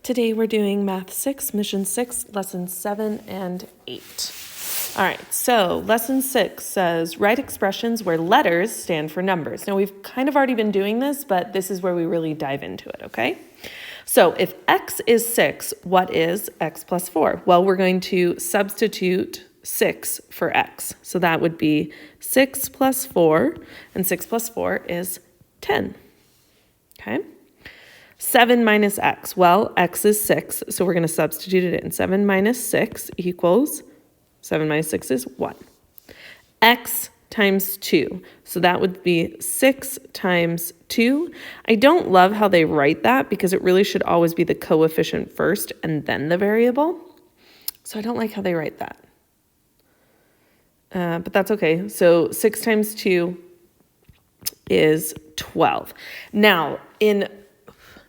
Today we're doing Math 6, Mission 6, Lessons 7 and 8. All right, so Lesson 6 says, write expressions where letters stand for numbers. Now we've kind of already been doing this, but this is where we really dive into it, okay? So if x is 6, what is x plus 4? Well, we're going to substitute 6 for x. So that would be 6 plus 4, and 6 plus 4 is 10, okay? 7 minus x, well, x is 6, so we're going to substitute it in. 7 minus 6 equals, 7 minus 6 is 1. X times 2, so that would be 6 times 2. I don't love how they write that because it really should always be the coefficient first and then the variable. So I don't like how they write that. But that's okay. So 6 times 2 is 12. Now, in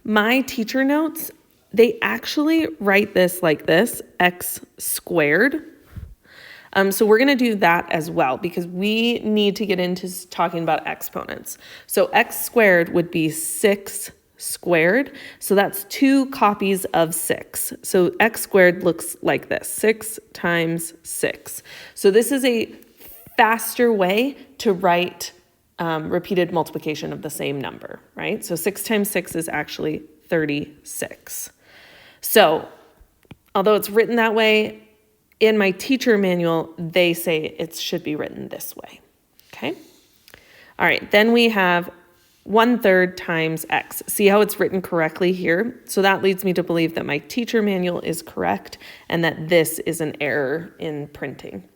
my teacher notes, they actually write this like this, x squared. So we're going to do that as well because we need to get into talking about exponents. So x squared would be 6 squared. So that's 2 copies of 6. So x squared looks like this, 6 times 6. So this is a faster way to write repeated multiplication of the same number, right? So 6 times 6 is actually 36. So although it's written that way, in my teacher manual, they say it should be written this way, okay? All right, then we have 1/3 times x. See how it's written correctly here? So that leads me to believe that my teacher manual is correct and that this is an error in printing.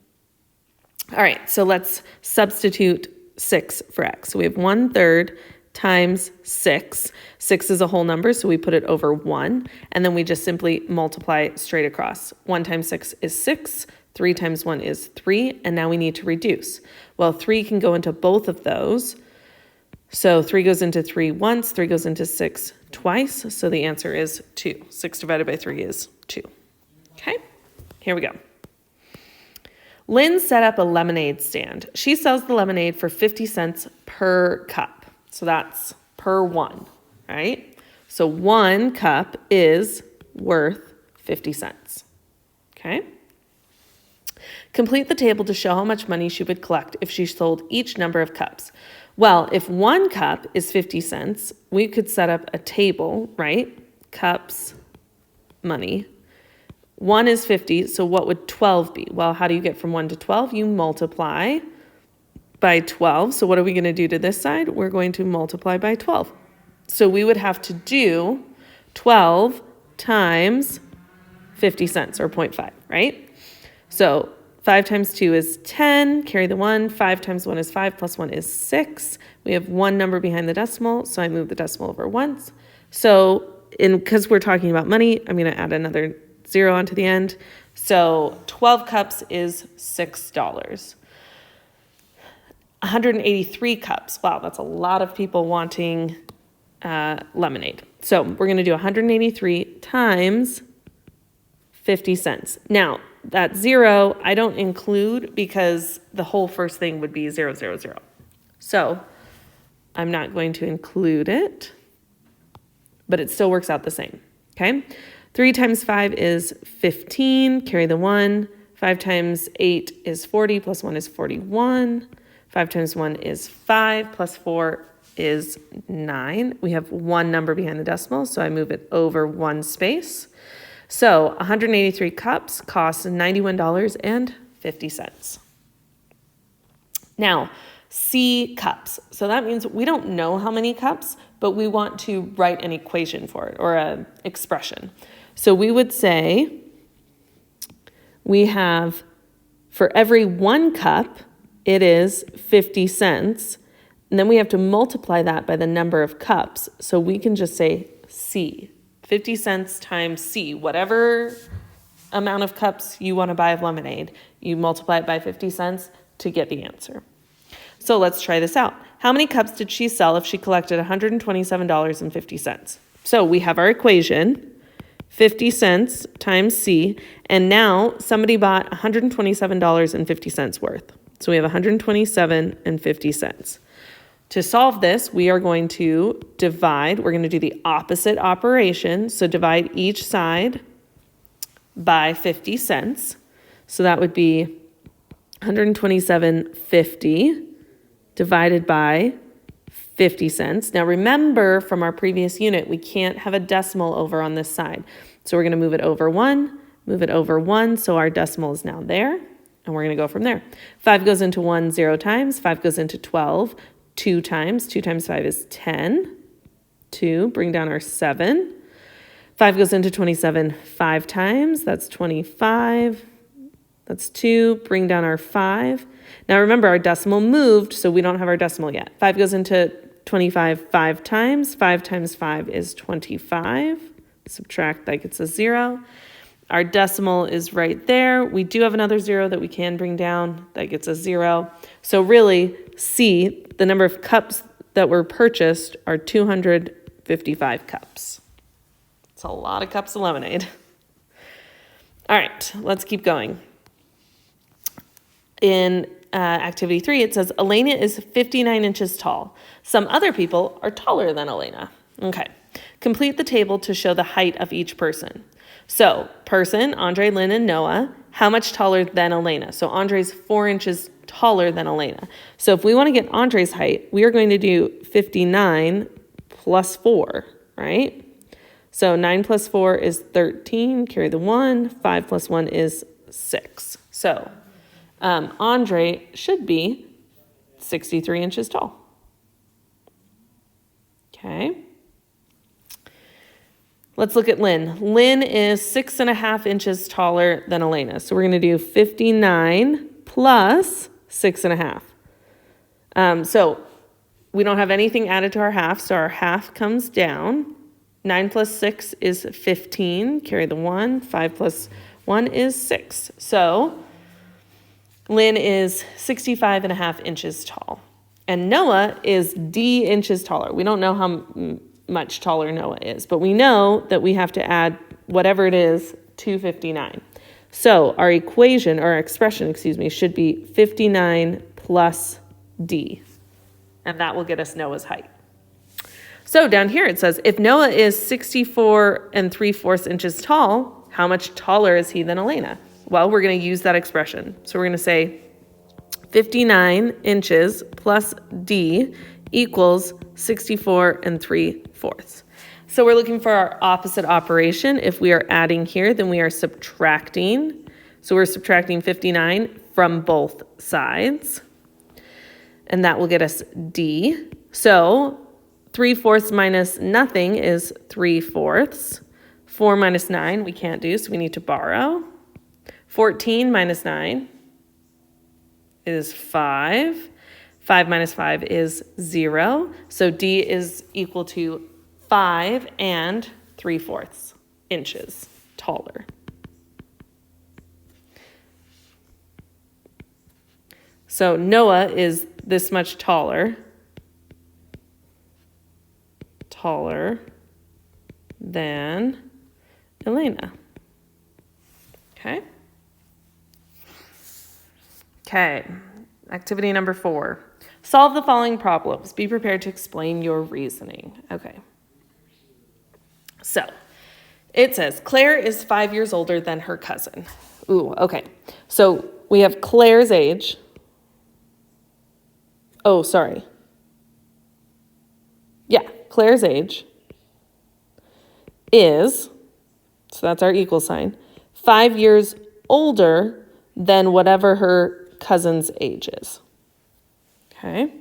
All right, so let's substitute 6 for x. So we have 1/3 times 6. 6 is a whole number, so we put it over 1, and then we just simply multiply straight across. 1 times 6 is 6, 3 times 1 is 3, and now we need to reduce. Well, 3 can go into both of those. So 3 goes into 3 once, 3 goes into 6 twice, so the answer is 2. 6 divided by 3 is 2. Okay, here we go. Lynn set up a lemonade stand. She sells the lemonade for 50 cents per cup. So that's per one, right? So 1 cup is worth 50 cents, okay? Complete the table to show how much money she would collect if she sold each number of cups. Well, if 1 cup is 50 cents, we could set up a table, right? Cups, money. 1 is 50, so what would 12 be? Well, how do you get from 1 to 12? You multiply by 12. So what are we going to do to this side? We're going to multiply by 12. So we would have to do 12 times 50 cents or 0.5, right? So 5 times 2 is 10, carry the 1. 5 times 1 is 5, plus 1 is 6. We have 1 number behind the decimal, so I move the decimal over once. So because we're talking about money, I'm going to add another 0 onto the end. So 12 cups is $6. 183 cups. Wow, that's a lot of people wanting lemonade. So we're going to do 183 times 50 cents. Now, that 0 I don't include because the whole first thing would be 0, 0, 0. So I'm not going to include it, but it still works out the same, okay? 3 times 5 is 15, carry the 1. 5 times 8 is 40, plus 1 is 41. 5 times 1 is 5, plus 4 is 9. We have 1 number behind the decimal, so I move it over 1 space. So 183 cups cost $91.50. Now, C cups. So that means we don't know how many cups, but we want to write an equation for it or an expression. So we would say we have for every 1 cup, it is 50 cents. And then we have to multiply that by the number of cups. So we can just say C. 50 cents times C. Whatever amount of cups you want to buy of lemonade, you multiply it by 50 cents to get the answer. So let's try this out. How many cups did she sell if she collected $127.50? So we have our equation, 50 cents times C, and now somebody bought $127.50 worth. So we have $127.50. To solve this, we are going to divide. We're going to do the opposite operation. So divide each side by 50 cents. So that would be 127.50 divided by 50 cents. Now remember from our previous unit, we can't have a decimal over on this side. So we're going to move it over 1, move it over 1. So our decimal is now there. And we're going to go from there. 5 goes into 1 0 times. 5 goes into 12 2 times. 2 times 5 is 10. 2, bring down our 7. 5 goes into 27 5 times. That's 25. That's 2. Bring down our 5. Now remember, our decimal moved, so we don't have our decimal yet. 5 goes into 25 5 times. 5 times 5 is 25. Subtract, that gets a 0. Our decimal is right there. We do have another 0 that we can bring down. That gets a 0. So really, C, the number of cups that were purchased are 255 cups. It's a lot of cups of lemonade. All right, let's keep going. In activity 3, it says, Elena is 59 inches tall. Some other people are taller than Elena. Okay, complete the table to show the height of each person. So, person, Andre, Lynn, and Noah, how much taller than Elena? So Andre's 4 inches taller than Elena. So if we want to get Andre's height, we are going to do 59 plus 4, right? So 9 plus 4 is 13, carry the 1. 5 plus 1 is 6. So Andre should be 63 inches tall. Okay. Let's look at Lynn. Lynn is 6.5 inches taller than Elena. So we're going to do 59 plus 6.5. So we don't have anything added to our half, so our half comes down. 9 plus 6 is 15. Carry the 1. 5 plus 1 is 6. So Lynn is 65.5 inches tall. And Noah is D inches taller. We don't know how much taller Noah is, but we know that we have to add whatever it is to 59. So our equation, or expression, should be 59 plus D, and that will get us Noah's height. So down here it says, if Noah is 64 3/4 inches tall, how much taller is he than Elena? Well, we're going to use that expression. So we're going to say 59 inches plus D equals 64 3/4. So we're looking for our opposite operation. If we are adding here, then we are subtracting. So we're subtracting 59 from both sides. And that will get us D. So 3/4 minus nothing is 3/4. 4 minus 9 we can't do, so we need to borrow. 14 minus 9 is 5. 5 minus 5 is 0. So D is equal to 5 3/4 inches taller. So Noah is this much taller than Elena. Okay. Okay. Activity number 4. Solve the following problems. Be prepared to explain your reasoning. Okay. So it says Claire is 5 years older than her cousin. Ooh, okay. So we have Claire's age. Oh, sorry. Yeah, Claire's age is, so that's our equal sign, 5 years older than whatever her cousin's age is. Okay.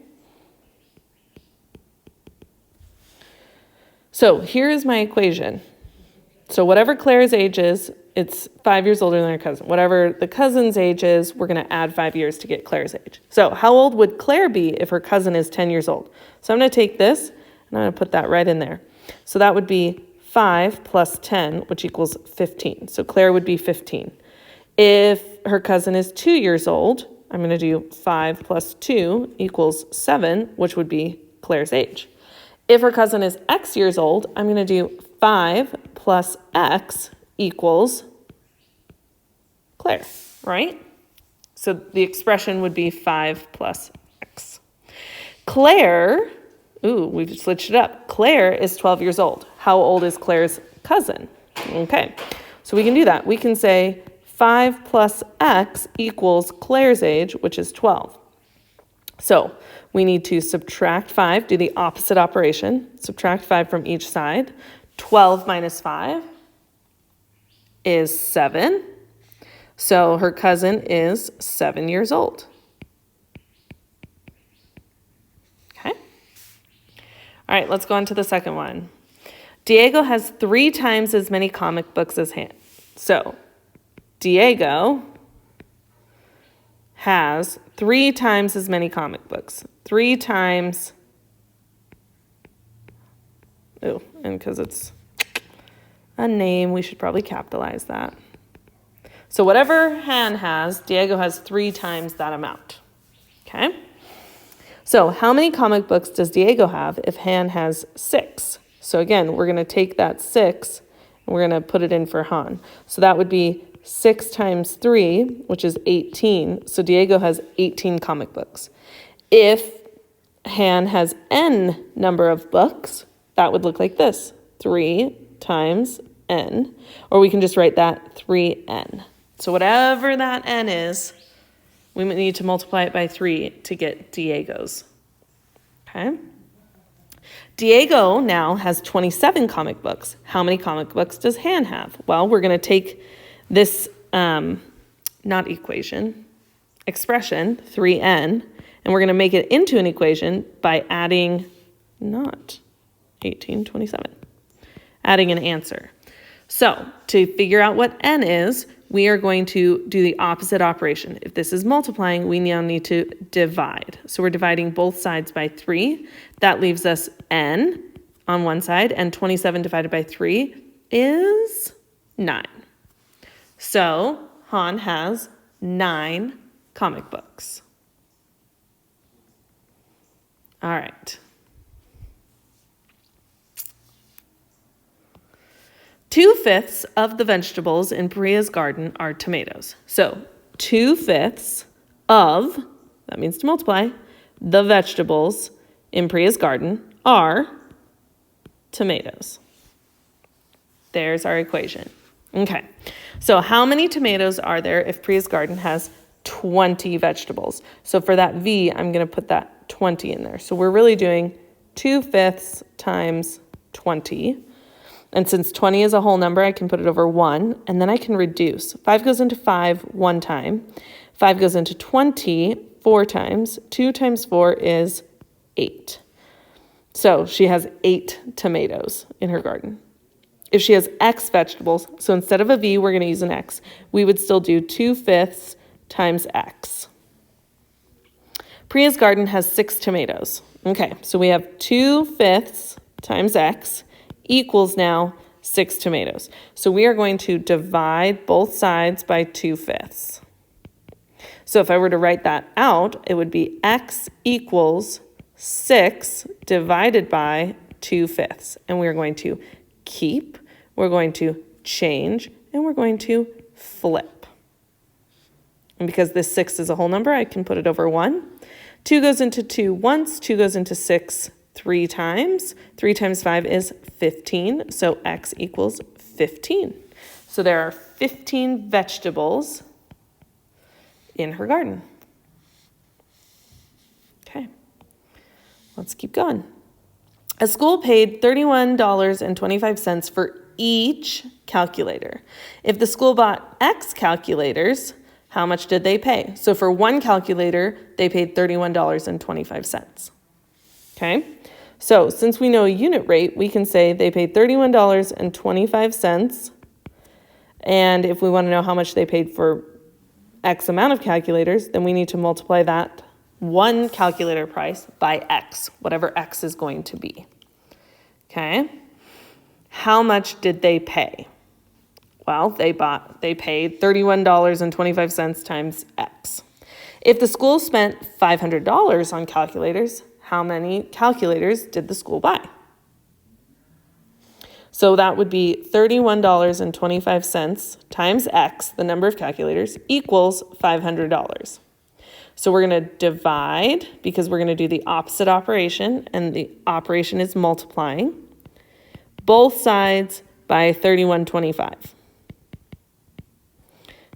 So here is my equation. So whatever Claire's age is, it's 5 years older than her cousin. Whatever the cousin's age is, we're going to add 5 years to get Claire's age. So how old would Claire be if her cousin is 10 years old? So I'm going to take this and I'm going to put that right in there. So that would be 5 plus 10, which equals 15. So Claire would be 15. If her cousin is 2 years old, I'm going to do 5 plus 2 equals 7, which would be Claire's age. If her cousin is X years old, I'm going to do 5 plus X equals Claire, right? So the expression would be 5 plus X. Claire, we've switched it up. Claire is 12 years old. How old is Claire's cousin? Okay, so we can do that. We can say 5 plus X equals Claire's age, which is 12. So we need to subtract 5, do the opposite operation. Subtract 5 from each side. 12 minus 5 is 7. So her cousin is 7 years old. Okay. All right, let's go on to the second one. Diego has 3 times as many comic books as Han. So Diego has 3 times as many comic books. 3 times, and because it's a name, we should probably capitalize that. So whatever Han has, Diego has 3 times that amount. Okay? So how many comic books does Diego have if Han has 6? So again, we're going to take that 6 and we're going to put it in for Han. So that would be 6 times 3, which is 18. So Diego has 18 comic books. If Han has n number of books, that would look like this. 3 times n. Or we can just write that 3n. So whatever that n is, we need to multiply it by 3 to get Diego's. Okay? Diego now has 27 comic books. How many comic books does Han have? Well, we're going to take this, expression, 3n, and we're going to make it into an equation by adding, not 18, 27, adding an answer. So to figure out what n is, we are going to do the opposite operation. If this is multiplying, we now need to divide. So we're dividing both sides by 3. That leaves us n on one side, and 27 divided by 3 is 9. So Han has 9 comic books. All right. 2/5 of the vegetables in Priya's garden are tomatoes. So 2/5 of, that means to multiply, the vegetables in Priya's garden are tomatoes. There's our equation. Okay, so how many tomatoes are there if Priya's garden has 20 vegetables? So for that V, I'm going to put that 20 in there. So we're really doing 2/5 times 20. And since 20 is a whole number, I can put it over 1, and then I can reduce. 5 goes into 5 one time. 5 goes into 20 4 times. 2 times 4 is 8. So she has 8 tomatoes in her garden. If she has X vegetables, so instead of a V, we're going to use an X. We would still do 2/5 times X. Priya's garden has 6 tomatoes. Okay, so we have 2/5 times X equals now 6 tomatoes. So we are going to divide both sides by 2/5. So if I were to write that out, it would be X equals 6 divided by 2/5. And we're going to keep, we're going to change, and we're going to flip. And because this 6 is a whole number, I can put it over 1. 2 goes into 2 once, 2 goes into 6 3 times. 3 times 5 is 15, so X equals 15. So there are 15 vegetables in her garden. Okay, let's keep going. A school paid $31.25 for each calculator. If the school bought X calculators, how much did they pay? So for one calculator, they paid $31.25. Okay, so since we know a unit rate, we can say they paid $31.25. And if we want to know how much they paid for X amount of calculators, then we need to multiply that one calculator price by X, whatever X is going to be. Okay, how much did they pay? Well, they paid $31.25 times X. If the school spent $500 on calculators, how many calculators did the school buy? So that would be $31.25 times X, the number of calculators, equals $500. So we're going to divide because we're going to do the opposite operation, and the operation is multiplying both sides by 3125.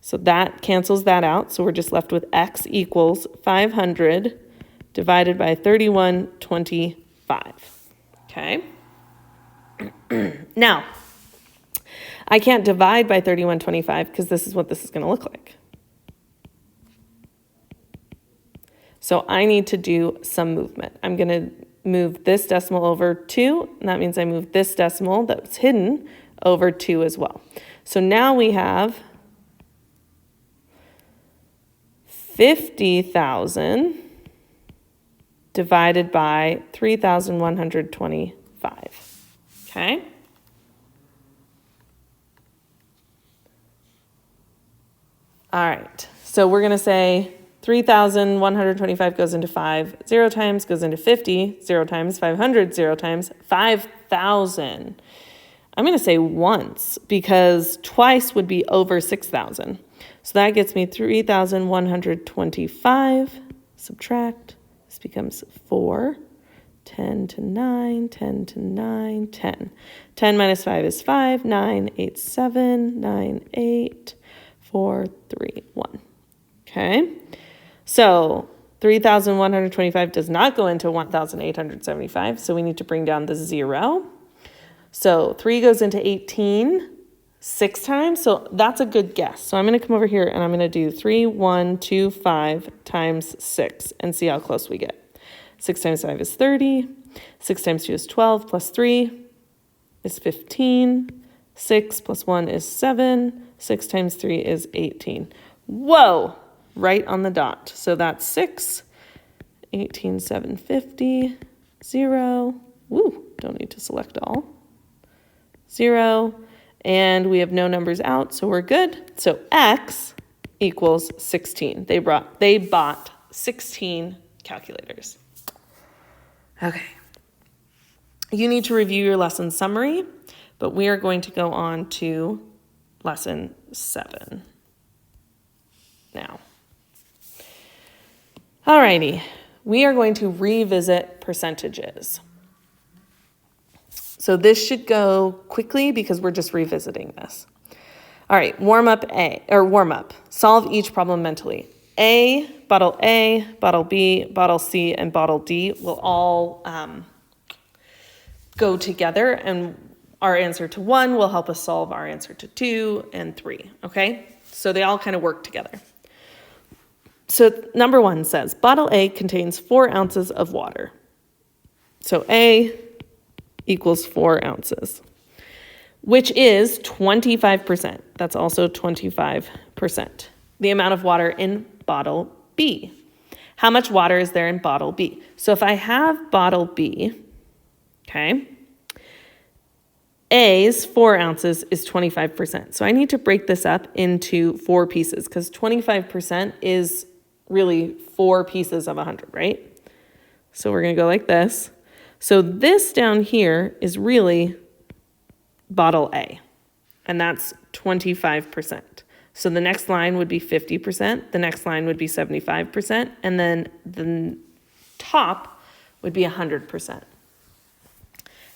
So that cancels that out. So we're just left with x equals 500 divided by 3125. Okay. Now, I can't divide by 3125 because this is what this is going to look like. So I need to do some movement. I'm going to move this decimal over 2, and that means I move this decimal that's hidden over 2 as well. So now we have 50,000 divided by 3,125. Okay? All right. So we're going to say 3,125 goes into 5 0 times, goes into 50 0 times, 500 0 times, 5,000. I'm going to say once because twice would be over 6,000. So that gets me 3,125. Subtract. This becomes 4. 10 to 9, 10 to 9, 10. 10 minus 5 is 5, 9, 8, 7, 9, 8, 4, 3, 1. Okay. So 3,125 does not go into 1,875, so we need to bring down the 0. So 3 goes into 18 6 times, so that's a good guess. So I'm going to come over here and I'm going to do 3,125 times 6 and see how close we get. 6 times 5 is 30, 6 times 2 is 12, plus 3 is 15, 6 plus 1 is 7, 6 times 3 is 18. Whoa! Right on the dot. So that's 6, 18, 750, 0. Woo, don't need to select all. 0, and we have no numbers out, so we're good. So X equals 16. They bought 16 calculators. Okay. You need to review your lesson summary, but we are going to go on to lesson 7 now. Alrighty, we are going to revisit percentages. So this should go quickly because we're just revisiting this. All right, warm up. Solve each problem mentally. Bottle B, bottle C, and bottle D will all go together, and our answer to 1 will help us solve our answer to 2 and 3, okay? So they all kind of work together. So number 1 says, bottle A contains 4 ounces of water. So A equals 4 ounces, which is 25%. That's also 25%. The amount of water in bottle B. How much water is there in bottle B? So if I have bottle B, okay, A's 4 ounces is 25%. So I need to break this up into 4 pieces because 25% is really 4 pieces of 100, right? So we're going to go like this. So this down here is really bottle A, and that's 25%. So the next line would be 50%, the next line would be 75%, and then the top would be 100%.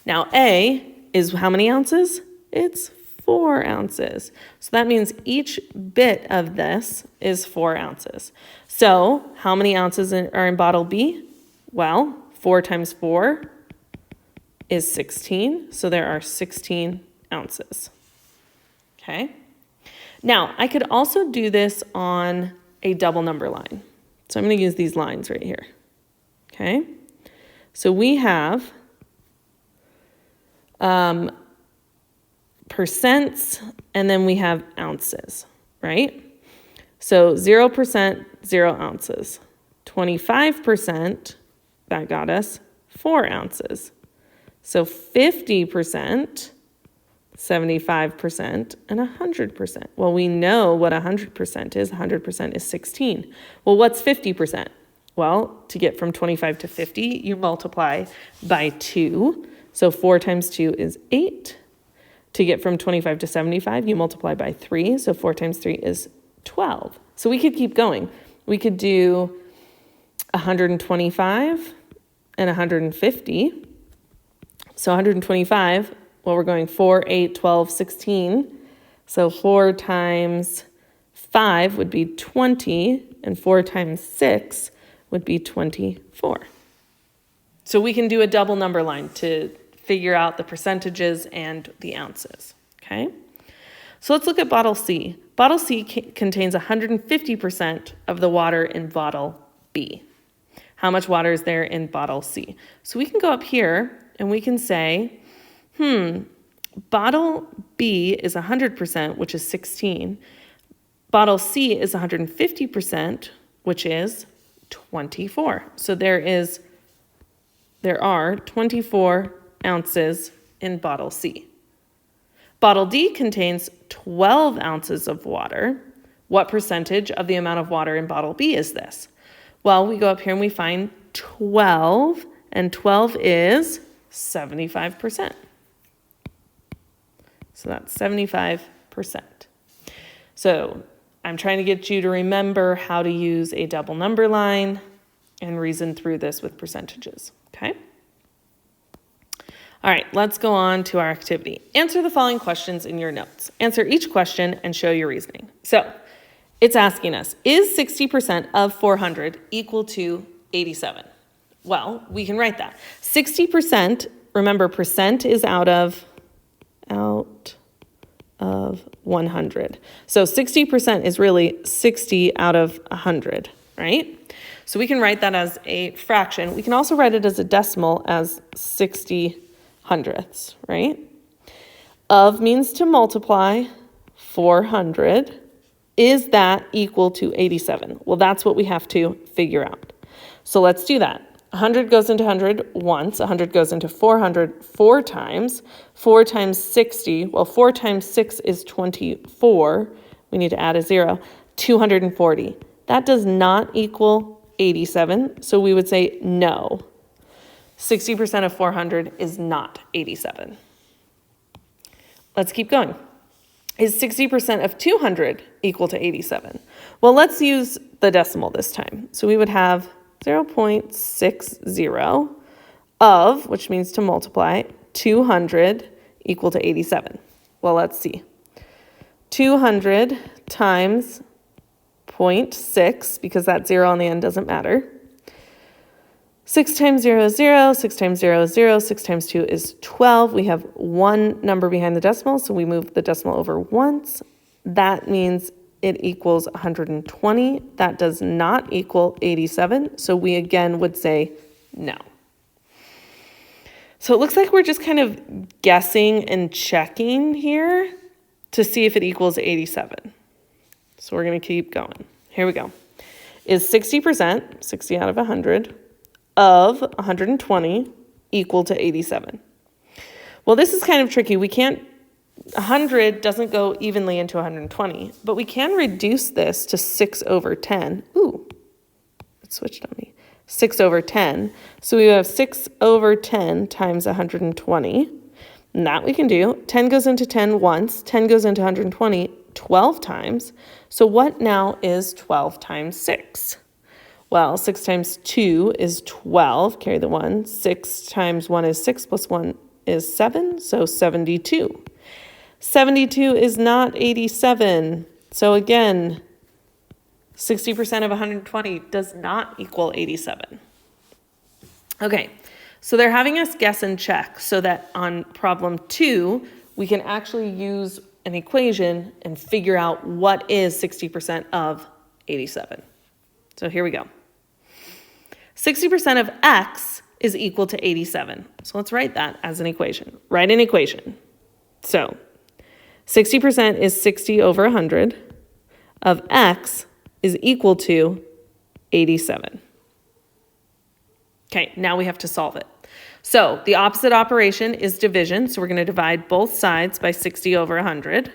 Now A is how many ounces? It's 4 ounces. So that means each bit of this is 4 ounces. So how many ounces are in bottle B? Well, 4 times 4 is 16. So there are 16 ounces. Okay. Now, I could also do this on a double number line. So I'm going to use these lines right here. Okay. So we have percents, and then we have ounces, right? So 0%, 0 ounces. 25%, that got us 4 ounces. So 50%, 75%, and 100%. Well, we know what 100% is. 100% is 16. Well, what's 50%? Well, to get from 25 to 50, you multiply by 2. So 4 times 2 is 8. To get from 25 to 75, you multiply by 3. So 4 times 3 is 12. So we could keep going. We could do 125 and 150. So 125, well, we're going 4, 8, 12, 16. So 4 times 5 would be 20, and 4 times 6 would be 24. So we can do a double number line to figure out the percentages and the ounces, okay? So let's look at bottle C. Bottle C contains 150% of the water in bottle B. How much water is there in bottle C? So we can go up here and we can say, bottle B is 100%, which is 16. Bottle C is 150%, which is 24. So there are 24 ounces in bottle C. Bottle D contains 12 ounces of water. What percentage of the amount of water in bottle B is this? Well, we go up here and we find 12, and 12 is 75%. So that's 75%. So I'm trying to get you to remember how to use a double number line and reason through this with percentages, okay? All right, let's go on to our activity. Answer the following questions in your notes. Answer each question and show your reasoning. So it's asking us, is 60% of 400 equal to 87? Well, we can write that. 60%, remember percent is out of 100. So 60% is really 60 out of 100, right? So we can write that as a fraction. We can also write it as a decimal as 60 hundredths, right? Of means to multiply 400. Is that equal to 87? Well, that's what we have to figure out. So let's do that. 100 goes into 100 once. 100 goes into 400 4 times. 4 times 60. Well, 4 times 6 is 24. We need to add a 0. 240. That does not equal 87. So we would say no. 60% of 400 is not 87. Let's keep going. Is 60% of 200 equal to 87? Well, let's use the decimal this time. So we would have 0.60 of, which means to multiply, 200 equal to 87. Well, let's see. 200 times 0.6, because that 0 on the end doesn't matter. 6 times 0 is 0, 6 times 0 is 0, 6 times 2 is 12. We have one number behind the decimal, so we move the decimal over once. That means it equals 120. That does not equal 87, so we again would say no. So it looks like we're just kind of guessing and checking here to see if it equals 87. So we're going to keep going. Here we go. Is 60%, 60 out of 100, of 120 equal to 87? Well, this is kind of tricky. 100 doesn't go evenly into 120, but we can reduce this to 6 over 10. Ooh, it switched on me. 6 over 10. So we have 6 over 10 times 120. And that we can do. 10 goes into 10 once. 10 goes into 120 12 times. So what now is 12 times 6? Well, 6 times 2 is 12, carry the 1. 6 times 1 is 6, plus 1 is 7, so 72. 72 is not 87. So again, 60% of 120 does not equal 87. Okay, so they're having us guess and check so that on problem 2, we can actually use an equation and figure out what is 60% of 87. So here we go. 60% of x is equal to 87. So let's write that as an equation. Write an equation. So 60% is 60 over 100 of x is equal to 87. Okay, now we have to solve it. So the opposite operation is division. So we're going to divide both sides by 60 over 100.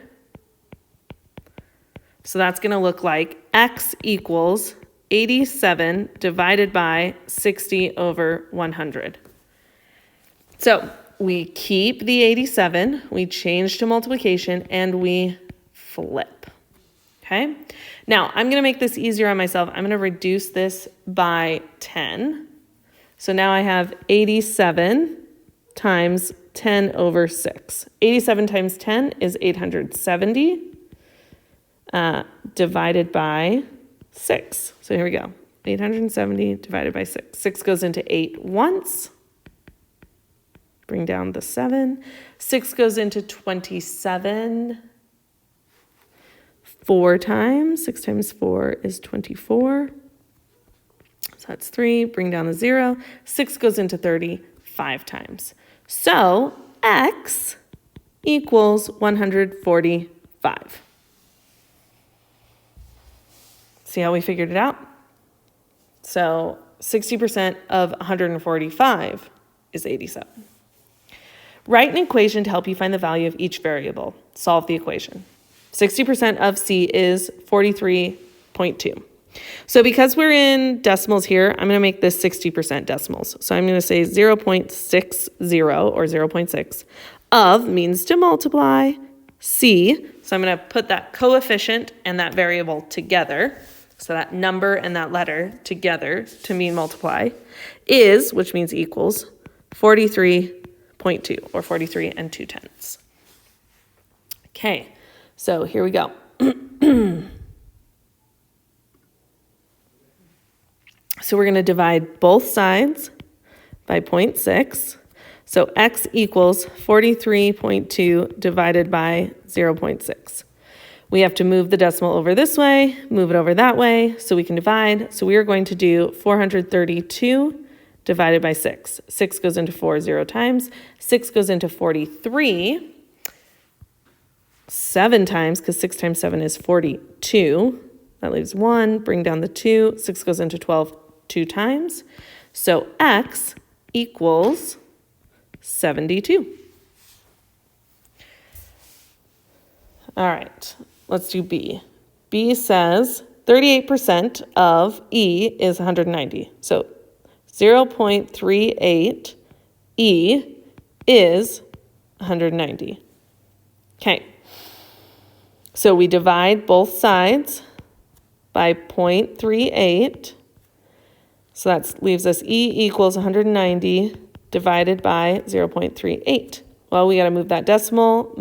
So that's going to look like x equals 87 divided by 60 over 100. So we keep the 87, we change to multiplication, and we flip. Okay. Now I'm going to make this easier on myself. I'm going to reduce this by 10. So now I have 87 times 10 over 6. 87 times 10 is 870 divided by 6. So here we go. 870 divided by 6. 6 goes into 8 once. Bring down the 7. 6 goes into 27 4 times. 6 times 4 is 24. So that's 3. Bring down the 0. 6 goes into 30 5 times. So x equals 145. See how we figured it out? So 60% of 145 is 87. Write an equation to help you find the value of each variable. Solve the equation. 60% of C is 43.2. So because we're in decimals here, I'm going to make this 60% decimals. So I'm going to say 0.60 or 0.6 of means to multiply C. So I'm going to put that coefficient and that variable together. So that number and that letter together to mean multiply is, which means equals, 43.2 or 43 and 2/10. Okay, so here we go. So we're going to divide both sides by 0.6. So x equals 43.2 divided by 0.6. We have to move the decimal over this way, move it over that way, so we can divide. So we are going to do 432 divided by 6. 6 goes into 4 0 times. 6 goes into 43 7 times, because 6 times 7 is 42. That leaves 1. Bring down the 2. 6 goes into 12 2 times. So x equals 72. All right, let's do B. B says 38% of E is 190. So 0.38 E is 190. Okay, so we divide both sides by 0.38. So that leaves us E equals 190 divided by 0.38. Well, we got to move that decimal.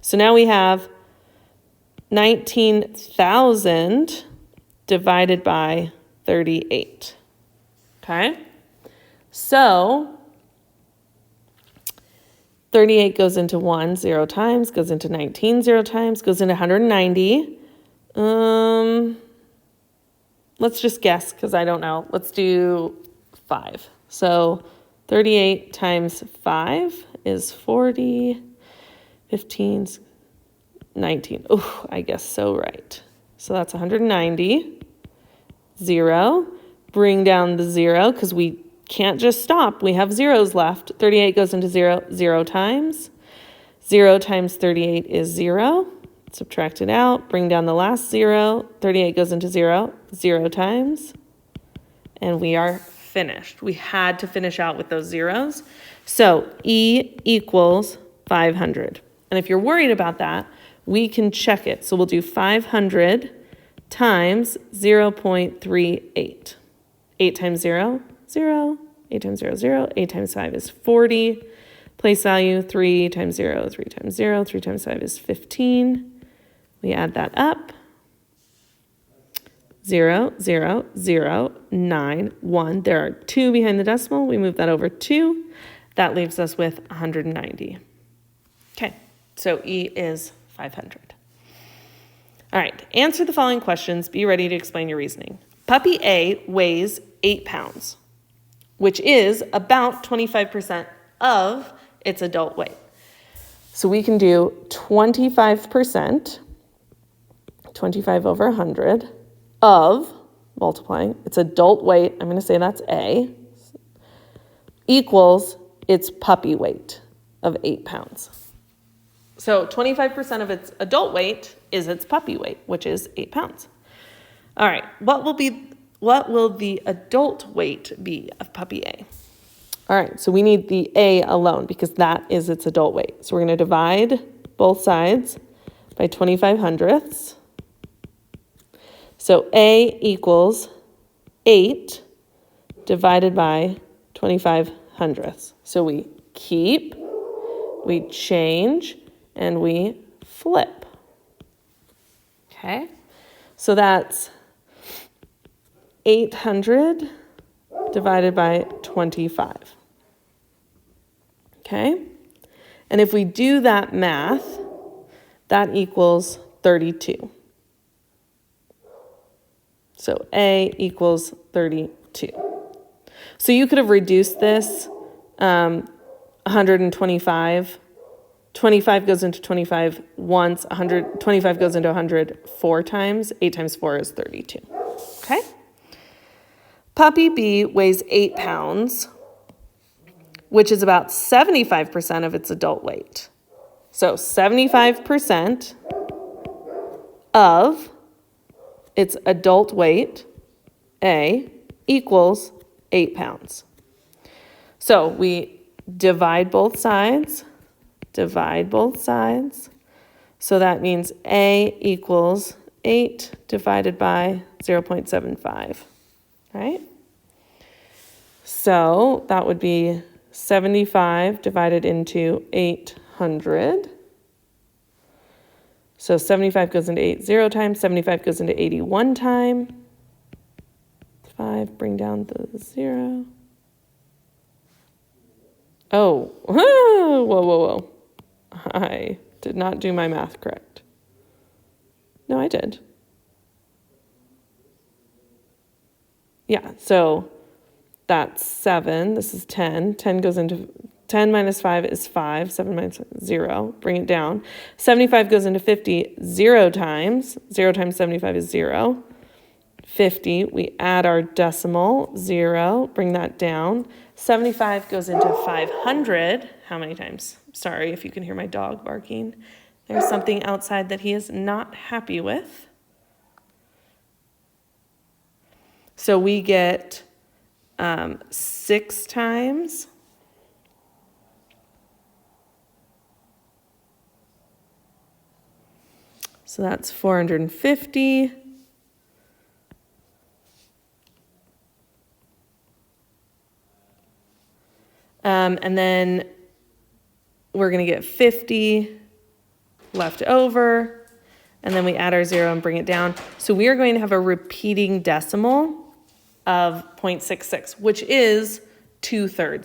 So now we have 19,000 divided by 38. Okay? So 38 goes into 1 0 times, goes into 19 0 times, goes into 190. Let's just guess because I don't know. Let's do 5. So 38 times 5 is 40. 15, 19. Oh, I guess so right. So that's 190. 0. Bring down the 0 because we can't just stop. We have zeros left. 38 goes into 0 0 times. 0 times 38 is 0. Subtract it out. Bring down the last 0. 38 goes into 0 0 times. And we are finished. We had to finish out with those zeros. So E equals 500. And if you're worried about that, we can check it. So we'll do 500 times 0.38. 8 times 0, 0. 8 times 0, 0. 8 times 5 is 40. Place value, 3 times 0, 3 times 0. 3 times 5 is 15. We add that up. 0, 0, 0, 9, 1. There are 2 behind the decimal. We move that over 2. That leaves us with 190. Okay, so E is 500. All right, answer the following questions. Be ready to explain your reasoning. Puppy A weighs 8 pounds, which is about 25% of its adult weight. So we can do 25%, 25 over 100, of, multiplying, its adult weight, I'm going to say that's A, equals its puppy weight of 8 pounds. So 25% of its adult weight is its puppy weight, which is 8 pounds. All right, what will the adult weight be of puppy A? All right, so we need the A alone because that is its adult weight. So we're going to divide both sides by 25 hundredths. So A equals 8 divided by 25 hundredths. So we keep, we change, and we flip. Okay, so that's 800 divided by 25. Okay, and if we do that math, that equals 32. So A equals 32. So you could have reduced this 125. 25 goes into 25 once, 125 goes into 100 4 times. 8 times 4 is 32. Okay? Puppy B weighs 8 pounds, which is about 75% of its adult weight. So 75% of its adult weight, A, equals 8 pounds. So we divide both sides. So that means A equals 8 divided by 0.75, right? So that would be 75 divided into 800. So 75 goes into 8 0 times, 75 goes into 81 time. 5, bring down the 0. Oh, whoa. I did not do my math correct. No, I did. Yeah, so that's 7. This is 10. 10 goes into 10 minus 5 is 5. 7 minus 0. Bring it down. 75 goes into 50 0 times. 0 times 75 is 0. 50, we add our decimal, 0. Bring that down. 75 goes into 500. How many times? Sorry if you can hear my dog barking. There's something outside that he is not happy with. So we get 6 times. So that's 450. And then we're going to get 50 left over. And then we add our 0 and bring it down. So we are going to have a repeating decimal of 0.66, which is 2/3.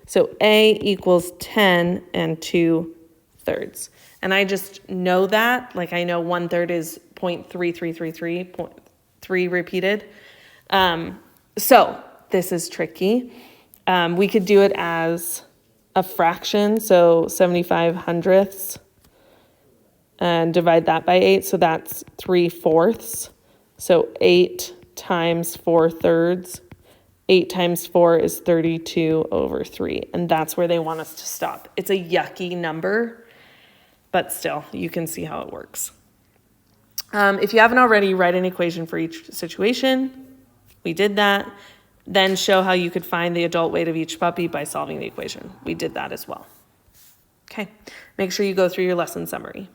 So A equals 10 and 2/3. And I just know that, like I know 1/3 is 0.3333, 0.3 repeated. So this is tricky. We could do it as a fraction, so 75 hundredths, and divide that by 8, so that's 3/4. So 8 times 4/3. 8 times 4 is 32/3, and that's where they want us to stop. It's a yucky number, but still, you can see how it works. If you haven't already, write an equation for each situation. We did that. Then show how you could find the adult weight of each puppy by solving the equation. We did that as well. Okay, make sure you go through your lesson summary.